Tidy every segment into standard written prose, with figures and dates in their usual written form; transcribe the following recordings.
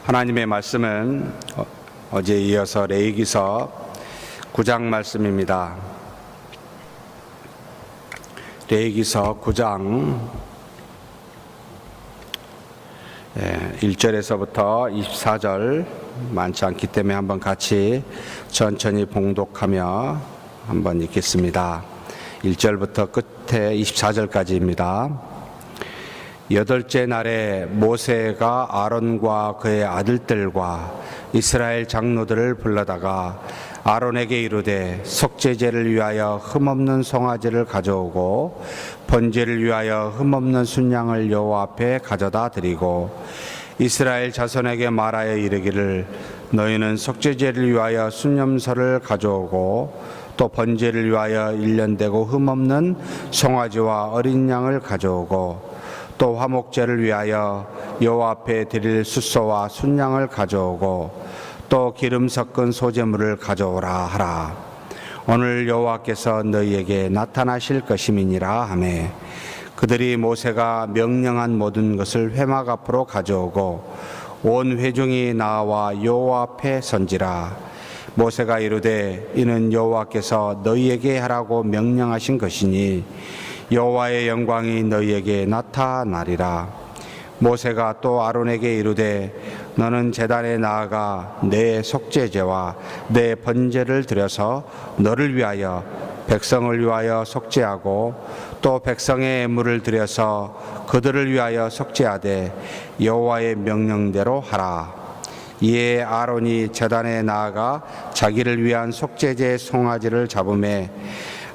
하나님의 말씀은 어제에 이어서 레위기서 9장 말씀입니다. 레위기서 9장 1절에서부터 24절 많지 않기 때문에 한번 같이 천천히 봉독하며 한번 읽겠습니다. 1절부터 끝에 24절까지입니다. 여덟째 날에 모세가 아론과 그의 아들들과 이스라엘 장로들을 불러다가 아론에게 이르되 속죄제를 위하여 흠없는 송아지를 가져오고 번제를 위하여 흠없는 순양을 여호와 앞에 가져다 드리고 이스라엘 자손에게 말하여 이르기를 너희는 속죄제를 위하여 순염소를 가져오고 또 번제를 위하여 일련되고 흠없는 송아지와 어린 양을 가져오고 또 화목제를 위하여 여호와 앞에 드릴 숫소와 순양을 가져오고 또 기름 섞은 소제물을 가져오라 하라. 오늘 여호와께서 너희에게 나타나실 것임이니라 하매 그들이 모세가 명령한 모든 것을 회막 앞으로 가져오고 온 회중이 나와 여호와 앞에 선지라. 모세가 이르되 이는 여호와께서 너희에게 하라고 명령하신 것이니 여호와의 영광이 너희에게 나타나리라. 모세가 또 아론에게 이르되 너는 제단에 나아가 내 속죄제와 내 번제를 드려서 너를 위하여 백성을 위하여 속죄하고 또 백성의 예물을 드려서 그들을 위하여 속죄하되 여호와의 명령대로 하라. 이에 아론이 제단에 나아가 자기를 위한 속죄제 송아지를 잡으매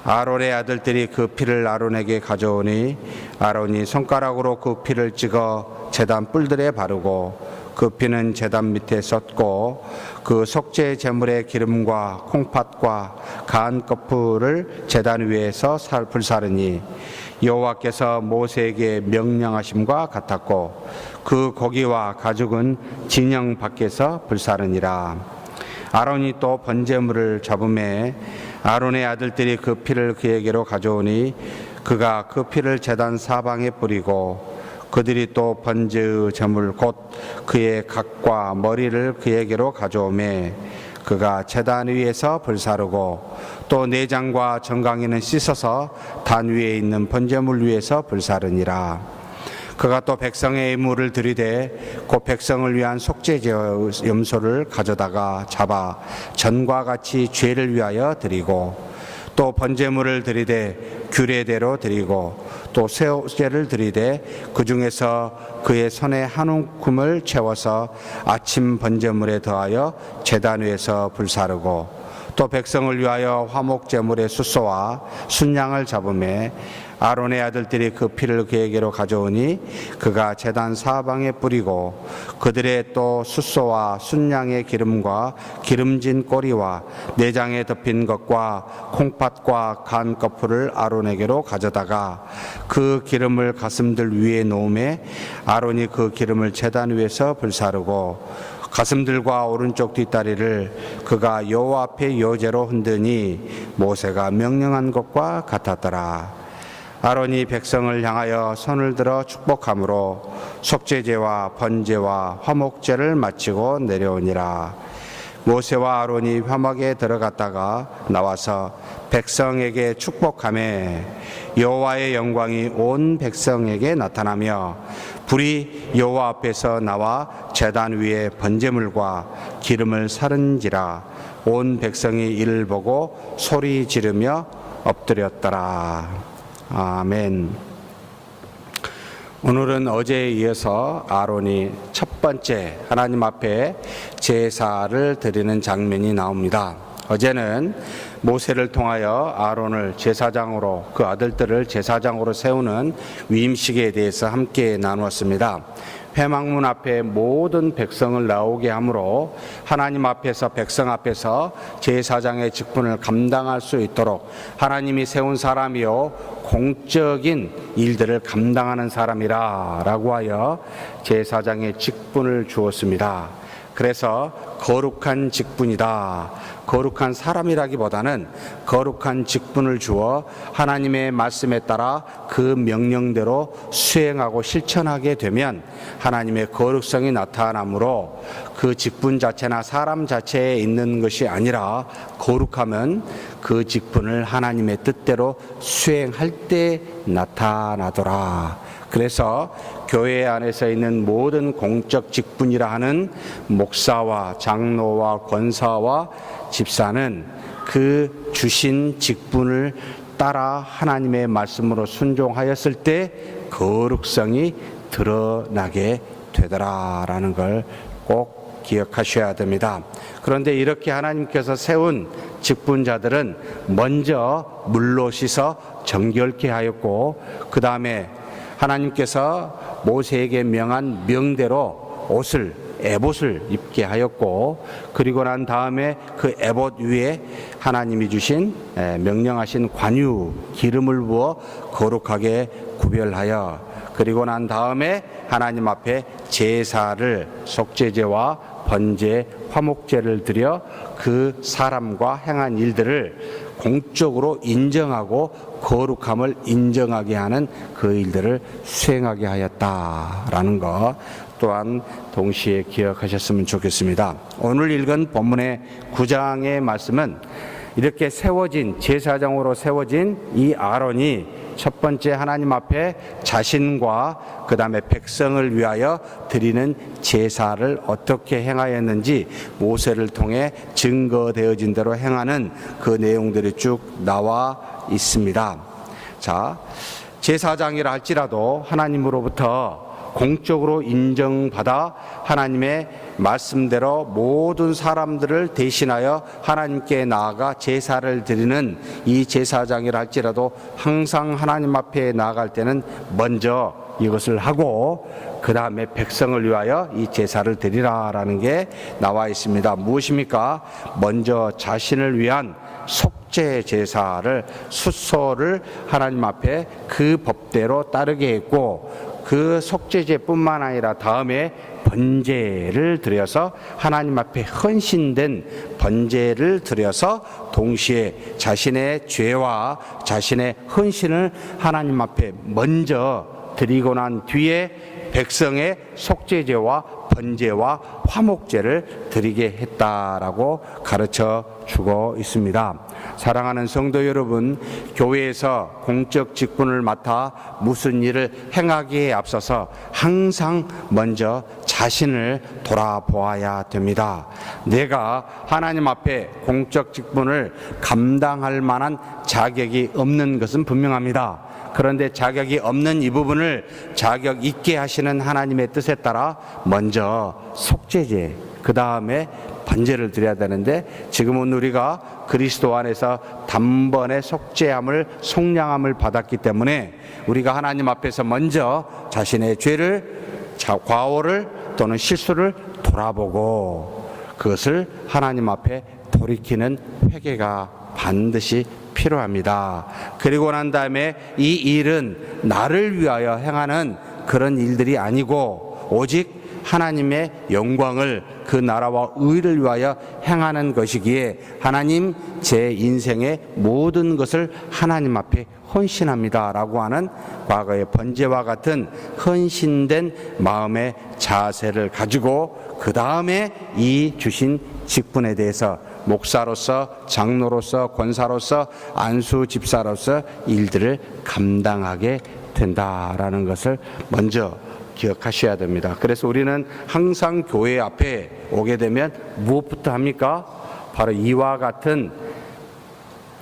아론의 아들들이 그 피를 아론에게 가져오니 아론이 손가락으로 그 피를 찍어 제단 뿔들에 바르고 그 피는 제단 밑에 쏟고 그 속죄 제물의 기름과 콩팥과 간 거풀을 제단 위에서 불사르니 여호와께서 모세에게 명령하심과 같았고 그 고기와 가죽은 진영 밖에서 불사르니라. 아론이 또 번제물을 잡음에 아론의 아들들이 그 피를 그에게로 가져오니 그가 그 피를 제단 사방에 뿌리고 그들이 또 번제의 제물 곧 그의 각과 머리를 그에게로 가져오매 그가 제단 위에서 불사르고 또 내장과 정강이는 씻어서 단 위에 있는 번제물 위에서 불사르니라. 그가 또 백성의 예물을 드리되 곧 백성을 위한 속죄제 염소를 가져다가 잡아 전과 같이 죄를 위하여 드리고 또 번제물을 드리되 규례대로 드리고 또 새우제를 드리되 그 중에서 그의 손에 한 움큼을 채워서 아침 번제물에 더하여 제단 위에서 불사르고 또 백성을 위하여 화목제물의 숫소와 순양을 잡음에 아론의 아들들이 그 피를 그에게로 가져오니 그가 제단 사방에 뿌리고 그들의 또 숫소와 순양의 기름과 기름진 꼬리와 내장에 덮인 것과 콩팥과 간 거풀을 아론에게로 가져다가 그 기름을 가슴들 위에 놓음에 아론이 그 기름을 제단 위에서 불사르고 가슴들과 오른쪽 뒷다리를 그가 여호와 앞에 요제로 흔드니 모세가 명령한 것과 같았더라. 아론이 백성을 향하여 손을 들어 축복함으로 속죄제와 번제와 화목제를 마치고 내려오니라. 모세와 아론이 회막에 들어갔다가 나와서 백성에게 축복하매 여호와의 영광이 온 백성에게 나타나며 불이 여호와 앞에서 나와 제단 위에 번제물과 기름을 사른지라. 온 백성이 이를 보고 소리 지르며 엎드렸더라. 아멘. 오늘은 어제에 이어서 아론이 첫 번째 하나님 앞에 제사를 드리는 장면이 나옵니다. 어제는 모세를 통하여 아론을 제사장으로 그 아들들을 제사장으로 세우는 위임식에 대해서 함께 나누었습니다. 회막문 앞에 모든 백성을 나오게 함으로 하나님 앞에서 백성 앞에서 제사장의 직분을 감당할 수 있도록 하나님이 세운 사람이요 공적인 일들을 감당하는 사람이라 라고 하여 제사장의 직분을 주었습니다. 그래서 거룩한 직분이다. 거룩한 사람이라기보다는 거룩한 직분을 주어 하나님의 말씀에 따라 그 명령대로 수행하고 실천하게 되면 하나님의 거룩성이 나타나므로 그 직분 자체나 사람 자체에 있는 것이 아니라 거룩함은 그 직분을 하나님의 뜻대로 수행할 때 나타나더라. 그래서 교회 안에서 있는 모든 공적 직분이라 하는 목사와 장로와 권사와 집사는 그 주신 직분을 따라 하나님의 말씀으로 순종하였을 때 거룩성이 드러나게 되더라라는 걸 꼭 기억하셔야 됩니다. 그런데 이렇게 하나님께서 세운 직분자들은 먼저 물로 씻어 정결케 하였고, 그 다음에 하나님께서 모세에게 명한 명대로 에봇을 입게 하였고, 그리고 난 다음에 그 에봇 위에 하나님이 주신 명령하신 관유 기름을 부어 거룩하게 구별하여, 그리고 난 다음에 하나님 앞에 제사를 속죄제와 번제, 화목제를 드려 그 사람과 행한 일들을 공적으로 인정하고 거룩함을 인정하게 하는 그 일들을 수행하게 하였다라는 것 또한 동시에 기억하셨으면 좋겠습니다. 오늘 읽은 본문의 9장의 말씀은 이렇게 제사장으로 세워진 이 아론이 첫 번째 하나님 앞에 자신과 그 다음에 백성을 위하여 드리는 제사를 어떻게 행하였는지 모세를 통해 증거되어진 대로 행하는 그 내용들이 쭉 나와 있습니다. 자, 제사장이라 할지라도 하나님으로부터 공적으로 인정받아 하나님의 말씀대로 모든 사람들을 대신하여 하나님께 나아가 제사를 드리는 이 제사장이라 할지라도 항상 하나님 앞에 나아갈 때는 먼저 이것을 하고 그 다음에 백성을 위하여 이 제사를 드리라라는 게 나와 있습니다. 무엇입니까? 먼저 자신을 위한 속죄 제사를 수소를 하나님 앞에 그 법대로 따르게 했고, 그 속죄제뿐만 아니라 다음에 번제를 드려서 하나님 앞에 헌신된 번제를 드려서 동시에 자신의 죄와 자신의 헌신을 하나님 앞에 먼저 드리고 난 뒤에 백성의 속죄제와 번제와 화목제를 드리게 했다라고 가르쳐 주고 있습니다. 사랑하는 성도 여러분, 교회에서 공적 직분을 맡아 무슨 일을 행하기에 앞서서 항상 먼저 자신을 돌아보아야 됩니다. 내가 하나님 앞에 공적 직분을 감당할 만한 자격이 없는 것은 분명합니다. 그런데 자격이 없는 이 부분을 자격 있게 하시는 하나님의 뜻에 따라 먼저 속죄제, 그 다음에 번제를 드려야 되는데, 지금은 우리가 그리스도 안에서 단번에 속량함을 받았기 때문에 우리가 하나님 앞에서 먼저 자신의 죄를, 과오를 또는 실수를 돌아보고 그것을 하나님 앞에 돌이키는 회개가 반드시 필요합니다. 그리고 난 다음에 이 일은 나를 위하여 행하는 그런 일들이 아니고 오직 하나님의 영광을, 그 나라와 의를 위하여 행하는 것이기에 하나님, 제 인생의 모든 것을 하나님 앞에 헌신합니다 라고 하는 과거의 번제와 같은 헌신된 마음의 자세를 가지고 그 다음에 이 주신 직분에 대해서 목사로서, 장로로서, 권사로서, 안수 집사로서 일들을 감당하게 된다라는 것을 먼저 기억하셔야 됩니다. 그래서 우리는 항상 교회 앞에 오게 되면 무엇부터 합니까? 바로 이와 같은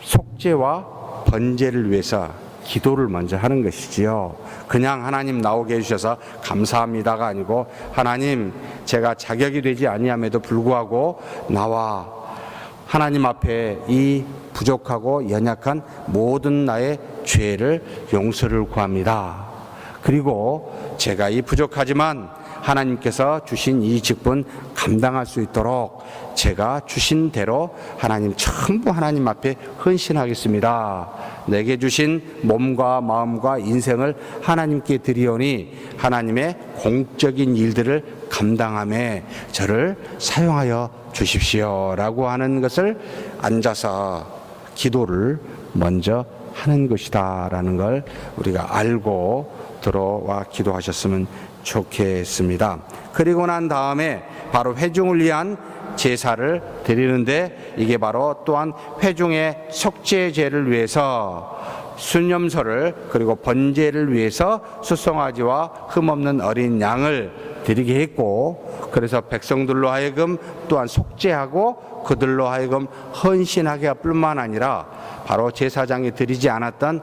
속죄와 번제를 위해서 기도를 먼저 하는 것이지요. 그냥 하나님 나오게 해주셔서 감사합니다가 아니고, 하나님, 제가 자격이 되지 아니함에도 불구하고 나와 하나님 앞에 이 부족하고 연약한 모든 나의 죄를 용서를 구합니다. 그리고 제가 이 부족하지만 하나님께서 주신 이 직분 감당할 수 있도록 제가 주신 대로 하나님 전부 하나님 앞에 헌신하겠습니다. 내게 주신 몸과 마음과 인생을 하나님께 드리오니 하나님의 공적인 일들을 감당함에 저를 사용하여 주십시오 라고 하는 것을 앉아서 기도를 먼저 하는 것이다 라는 걸 우리가 알고 들어와 기도하셨으면 좋겠습니다. 그리고 난 다음에 바로 회중을 위한 제사를 드리는데, 이게 바로 또한 회중의 속죄제를 위해서 순염소를 그리고 번제를 위해서 수송아지와 흠없는 어린 양을 드리게 했고, 그래서 백성들로 하여금 또한 속죄하고 그들로 하여금 헌신하게 할 뿐만 아니라 바로 제사장이 드리지 않았던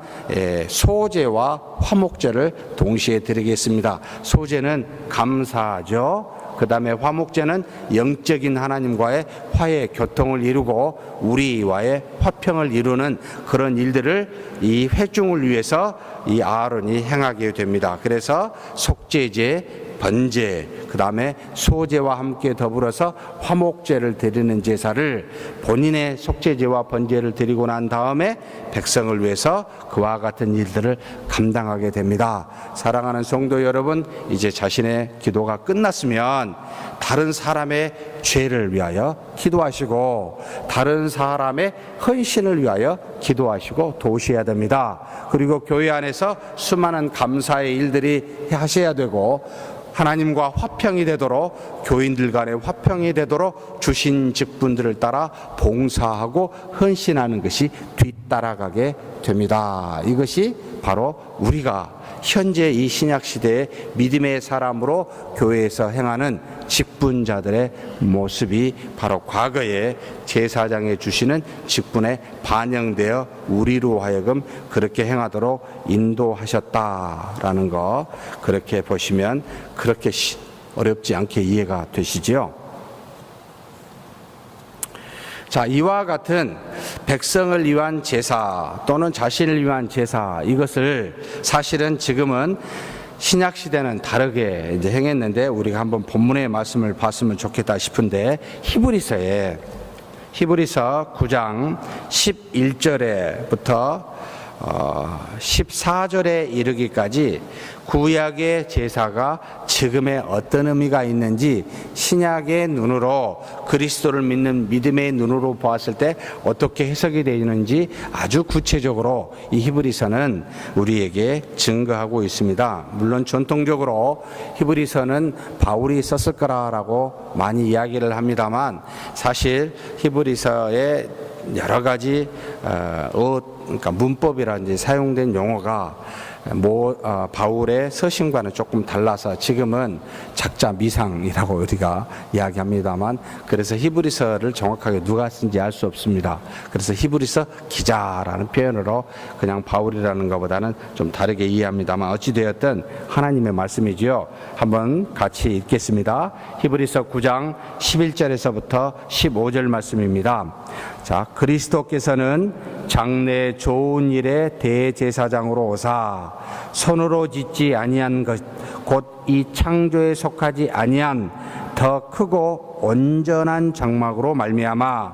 소제와 화목제를 동시에 드리겠습니다. 소제는 감사죠. 그 다음에 화목제는 영적인 하나님과의 화해 교통을 이루고 우리와의 화평을 이루는 그런 일들을 이 회중을 위해서 이 아론이 행하게 됩니다. 그래서 속죄제, 번제, 그 다음에 소제와 함께 더불어서 화목제를 드리는 제사를 본인의 속죄제와 번제를 드리고 난 다음에 백성을 위해서 그와 같은 일들을 감당하게 됩니다. 사랑하는 성도 여러분, 이제 자신의 기도가 끝났으면 다른 사람의 죄를 위하여 기도하시고 다른 사람의 헌신을 위하여 기도하시고 도우셔야 됩니다. 그리고 교회 안에서 수많은 감사의 일들이 하셔야 되고, 하나님과 화평이 되도록, 교인들 간의 화평이 되도록 주신 직분들을 따라 봉사하고 헌신하는 것이 뒤따라가게 됩니다. 이것이 바로 우리가 현재 이 신약시대의 믿음의 사람으로 교회에서 행하는 직분자들의 모습이 바로 과거에 제사장에 주시는 직분에 반영되어 우리로 하여금 그렇게 행하도록 인도하셨다라는 거, 그렇게 보시면 그렇게 어렵지 않게 이해가 되시지요. 자, 이와 같은 백성을 위한 제사 또는 자신을 위한 제사, 이것을 사실은 지금은 신약 시대는 다르게 이제 행했는데, 우리가 한번 본문의 말씀을 봤으면 좋겠다 싶은데, 히브리서 9장 11절에부터 14절에 이르기까지 구약의 제사가 지금의 어떤 의미가 있는지 신약의 눈으로, 그리스도를 믿는 믿음의 눈으로 보았을 때 어떻게 해석이 되는지 아주 구체적으로 이 히브리서는 우리에게 증거하고 있습니다. 물론 전통적으로 히브리서는 바울이 썼을 거라고 많이 이야기를 합니다만, 사실 히브리서의 여러 가지 그러니까 문법이라든지 사용된 용어가 바울의 서신과는 조금 달라서 지금은 작자 미상이라고 우리가 이야기합니다만, 그래서 히브리서를 정확하게 누가 쓴지 알 수 없습니다. 그래서 히브리서 기자라는 표현으로 그냥 바울이라는 것보다는 좀 다르게 이해합니다만, 어찌되었든 하나님의 말씀이지요. 한번 같이 읽겠습니다. 히브리서 9장 11절에서부터 15절 말씀입니다. 자, 그리스도께서는 장래 좋은 일의 대제사장으로 오사 손으로 짓지 아니한 것 곧 이 창조에 속하지 아니한 더 크고 온전한 장막으로 말미암아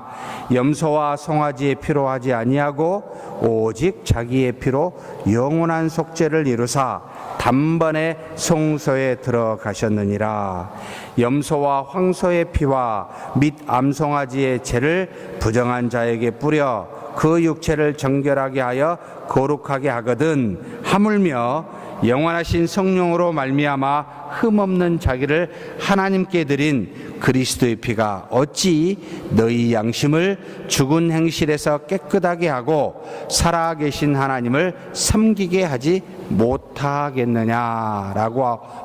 염소와 송아지의 피로 하지 아니하고 오직 자기의 피로 영원한 속죄를 이루사 단번에 성소에 들어가셨느니라. 염소와 황소의 피와 및 암송아지의 죄를 부정한 자에게 뿌려 그 육체를 정결하게 하여 거룩하게 하거든, 하물며 영원하신 성령으로 말미암아 흠없는 자기를 하나님께 드린 그리스도의 피가 어찌 너희 양심을 죽은 행실에서 깨끗하게 하고 살아계신 하나님을 섬기게 하지 못하겠느냐라고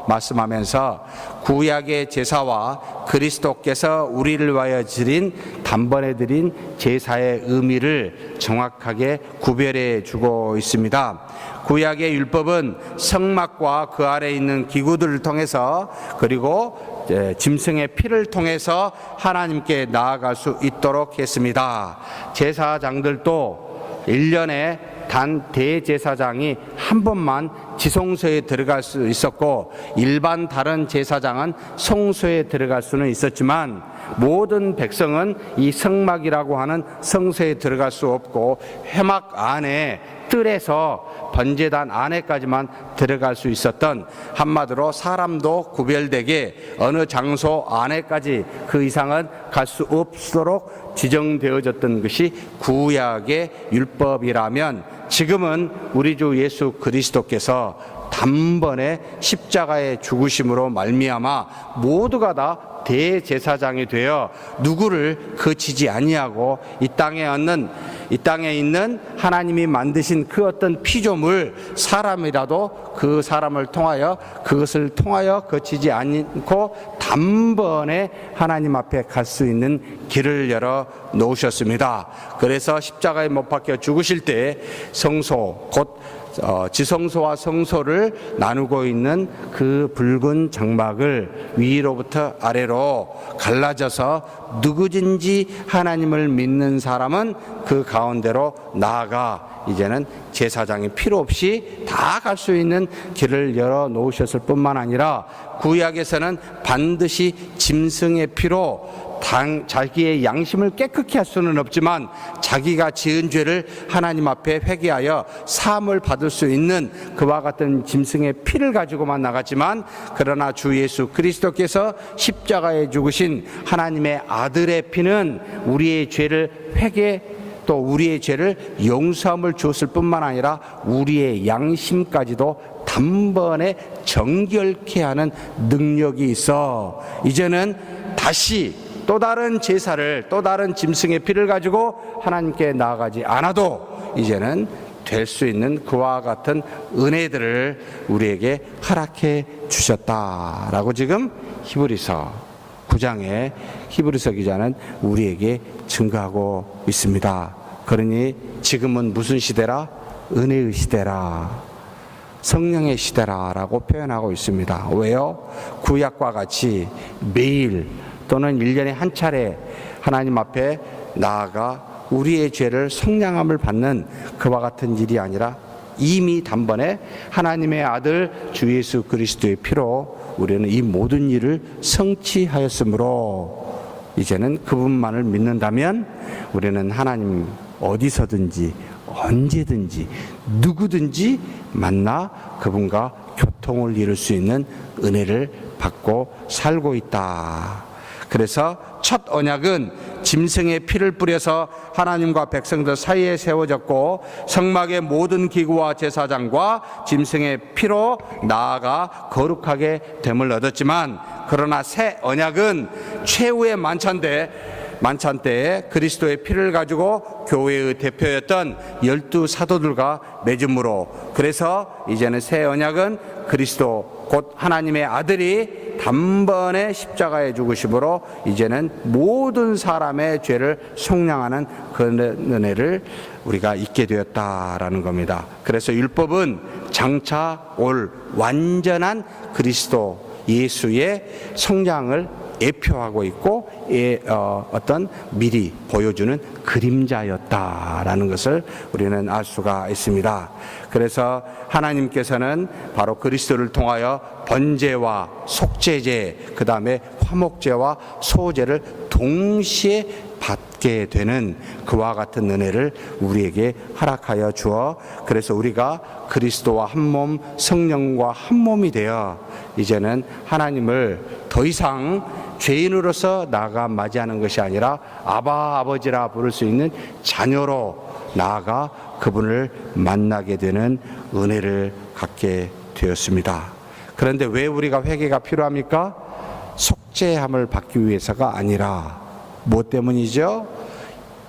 말씀하면서 구약의 제사와 그리스도께서 우리를 위하여 드린 단번에 드린 제사의 의미를 정확하게 구별해 주고 있습니다. 구약의 율법은 성막과 그 아래에 있는 기구들을 통해서, 그리고 짐승의 피를 통해서 하나님께 나아갈 수 있도록 했습니다. 제사장들도 1년에 단 대제사장이 한 번만 지성소에 들어갈 수 있었고 일반 다른 제사장은 성소에 들어갈 수는 있었지만 모든 백성은 이 성막이라고 하는 성소에 들어갈 수 없고 회막 안에 뜰에서 번제단 안에까지만 들어갈 수 있었던, 한마디로 사람도 구별되게 어느 장소 안에까지 그 이상은 갈 수 없도록 지정되어졌던 것이 구약의 율법이라면, 지금은 우리 주 예수 그리스도께서 단번에 십자가의 죽으심으로 말미암아 모두가 다 대제사장이 되어 누구를 거치지 아니하고 이 땅에 있는 하나님이 만드신 그 어떤 피조물 사람이라도 그 사람을 통하여 그것을 통하여 거치지 않고 단번에 하나님 앞에 갈 수 있는 길을 열어 놓으셨습니다. 그래서 십자가에 못 박혀 죽으실 때 성소 곧 지성소와 성소를 나누고 있는 그 붉은 장막을 위로부터 아래로 갈라져서 누구든지 하나님을 믿는 사람은 그 가운데로 나아가 이제는 제사장이 필요 없이 다 갈 수 있는 길을 열어 놓으셨을 뿐만 아니라, 구약에서는 반드시 짐승의 피로 자기의 양심을 깨끗게 할 수는 없지만 자기가 지은 죄를 하나님 앞에 회개하여 사함을 받을 수 있는 그와 같은 짐승의 피를 가지고만 나갔지만, 그러나 주 예수 그리스도께서 십자가에 죽으신 하나님의 아들의 피는 우리의 죄를 또 우리의 죄를 용서함을 주었을 뿐만 아니라 우리의 양심까지도 단번에 정결케 하는 능력이 있어 이제는 다시 또 다른 제사를, 또 다른 짐승의 피를 가지고 하나님께 나아가지 않아도 이제는 될 수 있는 그와 같은 은혜들을 우리에게 허락해 주셨다라고 지금 히브리서 9장의 히브리서 기자는 우리에게 증거하고 있습니다. 그러니 지금은 무슨 시대라? 은혜의 시대라, 성령의 시대라라고 표현하고 있습니다. 왜요? 구약과 같이 매일 또는 1년에 한 차례 하나님 앞에 나아가 우리의 죄를 속량함을 받는 그와 같은 일이 아니라 이미 단번에 하나님의 아들 주 예수 그리스도의 피로 우리는 이 모든 일을 성취하였으므로 이제는 그분만을 믿는다면 우리는 하나님 어디서든지 언제든지 누구든지 만나 그분과 교통을 이룰 수 있는 은혜를 받고 살고 있다. 그래서 첫 언약은 짐승의 피를 뿌려서 하나님과 백성들 사이에 세워졌고, 성막의 모든 기구와 제사장과 짐승의 피로 나아가 거룩하게 됨을 얻었지만, 그러나 새 언약은 최후의 만찬 때에 그리스도의 피를 가지고 교회의 대표였던 12 사도들과 맺음으로, 그래서 이제는 새 언약은 그리스도 곧 하나님의 아들이 단번에 십자가에 죽으심으로 이제는 모든 사람의 죄를 속량하는 그 은혜를 우리가 잊게 되었다라는 겁니다. 그래서 율법은 장차 올 완전한 그리스도 예수의 성량을 예표하고 있고 어떤 미리 보여주는 그림자였다라는 것을 우리는 알 수가 있습니다. 그래서 하나님께서는 바로 그리스도를 통하여 번제와 속죄제, 그 다음에 화목제와 소제를 동시에 받게 되는 그와 같은 은혜를 우리에게 허락하여 주어, 그래서 우리가 그리스도와 한 몸, 성령과 한 몸이 되어 이제는 하나님을 더 이상 죄인으로서 나아가 맞이하는 것이 아니라 아바 아버지라 부를 수 있는 자녀로 나아가 그분을 만나게 되는 은혜를 갖게 되었습니다. 그런데 왜 우리가 회개가 필요합니까? 속죄함을 받기 위해서가 아니라 무엇 때문이죠?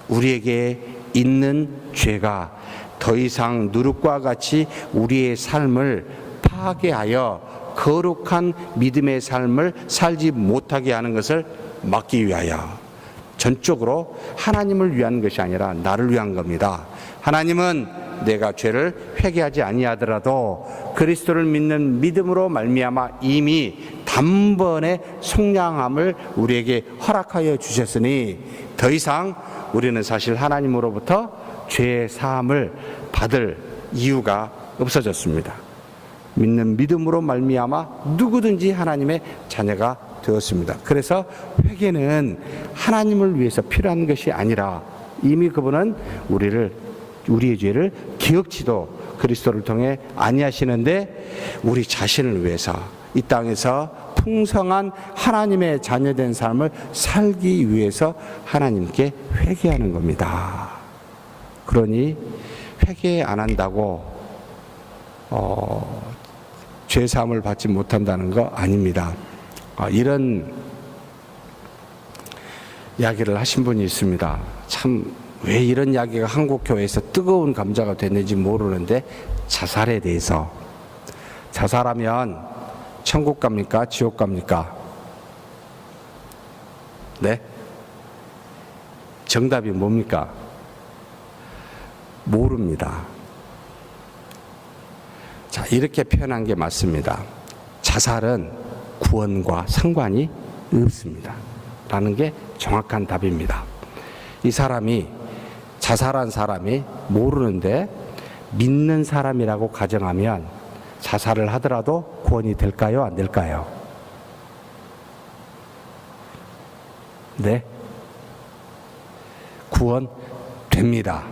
우리에게 있는 죄가 더 이상 누룩과 같이 우리의 삶을 파괴하여 거룩한 믿음의 삶을 살지 못하게 하는 것을 막기 위하여, 전적으로 하나님을 위한 것이 아니라 나를 위한 겁니다. 하나님은 내가 죄를 회개하지 아니하더라도 그리스도를 믿는 믿음으로 말미암아 이미 단번에 속량함을 우리에게 허락하여 주셨으니 더 이상 우리는 사실 하나님으로부터 죄 사함을 받을 이유가 없어졌습니다. 믿는 믿음으로 말미암아 누구든지 하나님의 자녀가 되었습니다. 그래서 회개는 하나님을 위해서 필요한 것이 아니라 이미 그분은 우리의 죄를 기억지도 그리스도를 통해 아니하시는데 우리 자신을 위해서 이 땅에서 풍성한 하나님의 자녀된 삶을 살기 위해서 하나님께 회개하는 겁니다. 그러니 회개 안 한다고 죄사함을 받지 못한다는 거 아닙니다. 이런 이야기를 하신 분이 있습니다. 참 왜 이런 이야기가 한국 교회에서 뜨거운 감자가 됐는지 모르는데 자살에 대해서 자살하면 천국 갑니까? 지옥 갑니까? 네? 정답이 뭡니까? 모릅니다. 자, 이렇게 표현한 게 맞습니다. 자살은 구원과 상관이 없습니다. 라는 게 정확한 답입니다. 이 사람이 자살한 사람이 모르는데 믿는 사람이라고 가정하면 자살을 하더라도 구원이 될까요? 안 될까요? 네? 구원 됩니다.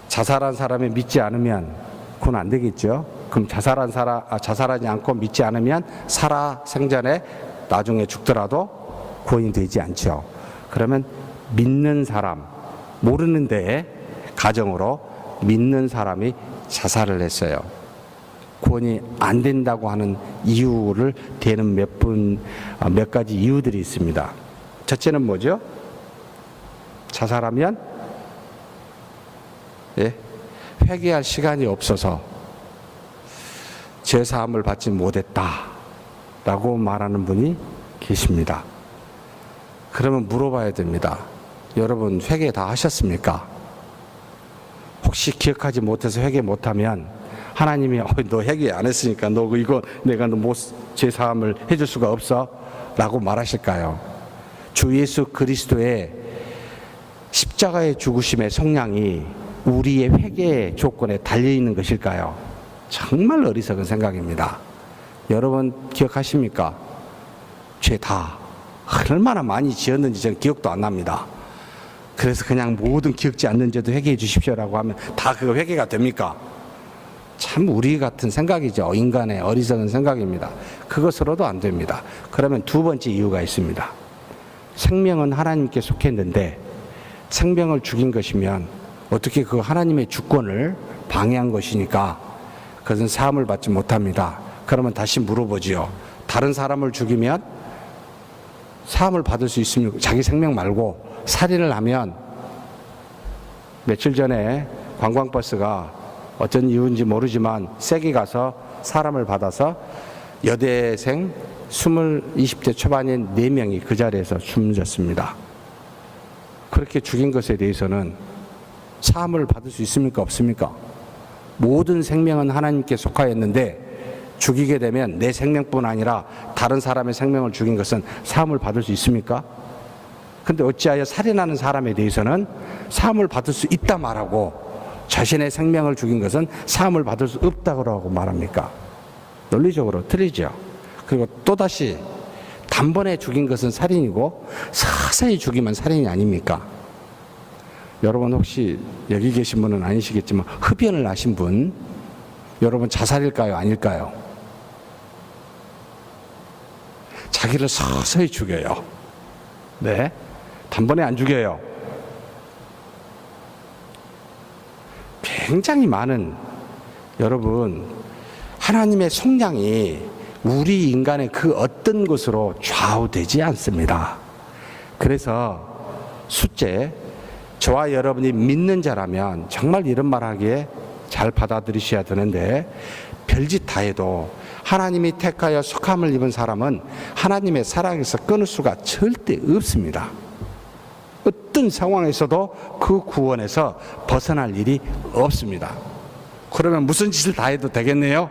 자살한 사람이 믿지 않으면 그건 안 되겠죠. 그럼 자살하지 않고 믿지 않으면 살아 생전에 나중에 죽더라도 구원이 되지 않죠. 그러면 믿는 사람, 모르는데 가정으로 믿는 사람이 자살을 했어요. 구원이 안 된다고 하는 이유를 대는 몇 가지 이유들이 있습니다. 첫째는 뭐죠? 자살하면 회개할 시간이 없어서 죄사함을 받지 못했다라고 말하는 분이 계십니다. 그러면 물어봐야 됩니다. 여러분 회개 다 하셨습니까? 혹시 기억하지 못해서 회개 못하면 하나님이 너 회개 안 했으니까 너 이거 내가 너 죄사함을 해줄 수가 없어? 라고 말하실까요? 주 예수 그리스도의 십자가의 죽으심의 속량이 우리의 회개의 조건에 달려있는 것일까요? 정말 어리석은 생각입니다. 여러분 기억하십니까? 죄 다 얼마나 많이 지었는지 저는 기억도 안 납니다. 그래서 그냥 모든 기억지 않는 죄도 회개해 주십시오라고 하면 다 그거 회개가 됩니까? 참 우리 같은 생각이죠. 인간의 어리석은 생각입니다. 그것으로도 안 됩니다. 그러면 두 번째 이유가 있습니다. 생명은 하나님께 속했는데 생명을 죽인 것이면 어떻게 그 하나님의 주권을 방해한 것이니까 그것은 사함을 받지 못합니다. 그러면 다시 물어보지요. 다른 사람을 죽이면 사함을 받을 수 있습니까? 자기 생명 말고 살인을 하면 며칠 전에 관광버스가 어떤 이유인지 모르지만 세게 가서 사람을 받아서 여대생 20대 초반인 4명이 그 자리에서 숨졌습니다. 그렇게 죽인 것에 대해서는 사함을 받을 수 있습니까? 없습니까? 모든 생명은 하나님께 속하였는데 죽이게 되면 내 생명뿐 아니라 다른 사람의 생명을 죽인 것은 사함을 받을 수 있습니까? 근데 어찌하여 살인하는 사람에 대해서는 사함을 받을 수 있다 말하고 자신의 생명을 죽인 것은 사함을 받을 수 없다고 말합니까? 논리적으로 틀리죠. 그리고 또다시 단번에 죽인 것은 살인이고 서서히 죽이면 살인이 아닙니까? 여러분 혹시 여기 계신 분은 아니시겠지만 흡연을 하신 분, 여러분 자살일까요? 아닐까요? 자기를 서서히 죽여요. 네, 단번에 안 죽여요. 굉장히 많은 여러분 하나님의 속량이 우리 인간의 그 어떤 것으로 좌우되지 않습니다. 그래서 숫째, 저와 여러분이 믿는 자라면 정말 이런 말 하기에 잘 받아들이셔야 되는데 별짓 다 해도 하나님이 택하여 속함을 입은 사람은 하나님의 사랑에서 끊을 수가 절대 없습니다. 어떤 상황에서도 그 구원에서 벗어날 일이 없습니다. 그러면 무슨 짓을 다 해도 되겠네요?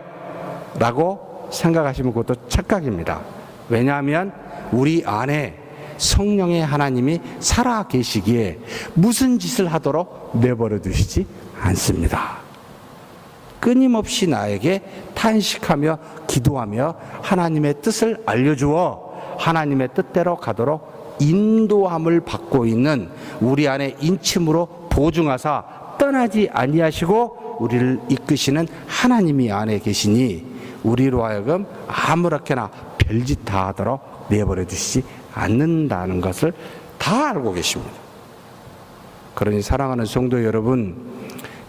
라고 생각하시면 그것도 착각입니다. 왜냐하면 우리 안에 성령의 하나님이 살아 계시기에 무슨 짓을 하도록 내버려 두시지 않습니다. 끊임없이 나에게 탄식하며 기도하며 하나님의 뜻을 알려주어 하나님의 뜻대로 가도록 인도함을 받고 있는 우리 안에 인침으로 보증하사 떠나지 아니하시고 우리를 이끄시는 하나님이 안에 계시니 우리로 하여금 아무렇게나 별짓 다 하도록 내버려 두시지 않는다는 것을 다 알고 계십니다. 그러니 사랑하는 성도 여러분,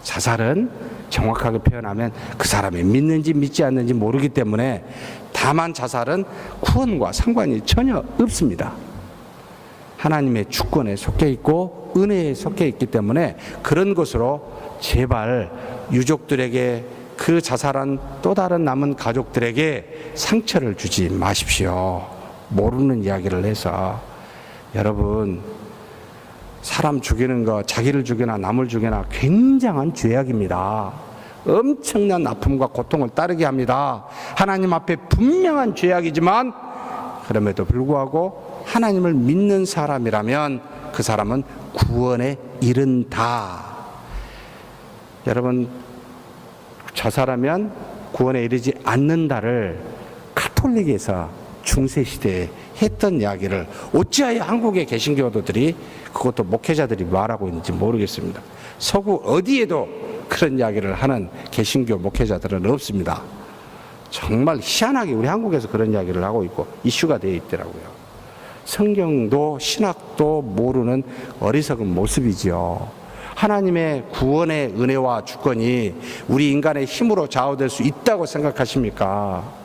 자살은 정확하게 표현하면 그 사람이 믿는지 믿지 않는지 모르기 때문에, 다만 자살은 구원과 상관이 전혀 없습니다. 하나님의 주권에 속해 있고 은혜에 속해 있기 때문에 그런 것으로 제발 유족들에게, 그 자살한 또 다른 남은 가족들에게 상처를 주지 마십시오. 모르는 이야기를 해서. 여러분, 사람 죽이는 거, 자기를 죽이나 남을 죽이나 굉장한 죄악입니다. 엄청난 아픔과 고통을 따르게 합니다. 하나님 앞에 분명한 죄악이지만 그럼에도 불구하고 하나님을 믿는 사람이라면 그 사람은 구원에 이른다. 여러분, 자살하면 구원에 이르지 않는다를 가톨릭에서 중세시대에 했던 이야기를 어찌하여 한국의 개신교도들이, 그것도 목회자들이 말하고 있는지 모르겠습니다. 서구 어디에도 그런 이야기를 하는 개신교 목회자들은 없습니다. 정말 희한하게 우리 한국에서 그런 이야기를 하고 있고 이슈가 되어 있더라고요. 성경도 신학도 모르는 어리석은 모습이지요. 하나님의 구원의 은혜와 주권이 우리 인간의 힘으로 좌우될 수 있다고 생각하십니까?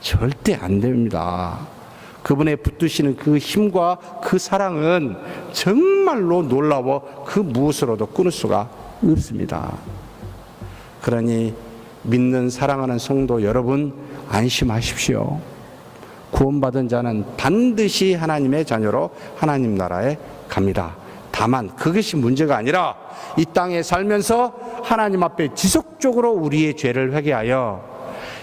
절대 안 됩니다. 그분의 붙드시는 그 힘과 그 사랑은 정말로 놀라워 그 무엇으로도 끊을 수가 없습니다. 그러니 믿는 사랑하는 성도 여러분, 안심하십시오. 구원받은 자는 반드시 하나님의 자녀로 하나님 나라에 갑니다. 다만 그것이 문제가 아니라 이 땅에 살면서 하나님 앞에 지속적으로 우리의 죄를 회개하여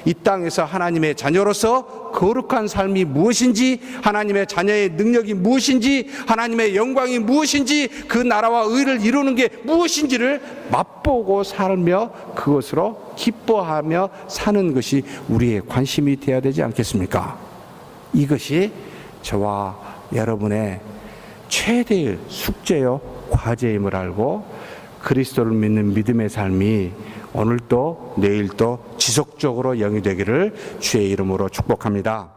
이 땅에서 하나님의 자녀로서 거룩한 삶이 무엇인지, 하나님의 자녀의 능력이 무엇인지, 하나님의 영광이 무엇인지, 그 나라와 의를 이루는 게 무엇인지를 맛보고 살며 그것으로 기뻐하며 사는 것이 우리의 관심이 되어야 되지 않겠습니까? 이것이 저와 여러분의 최대의 숙제요 과제임을 알고 그리스도를 믿는 믿음의 삶이 오늘도 내일도 지속적으로 영위되기를 주의 이름으로 축복합니다.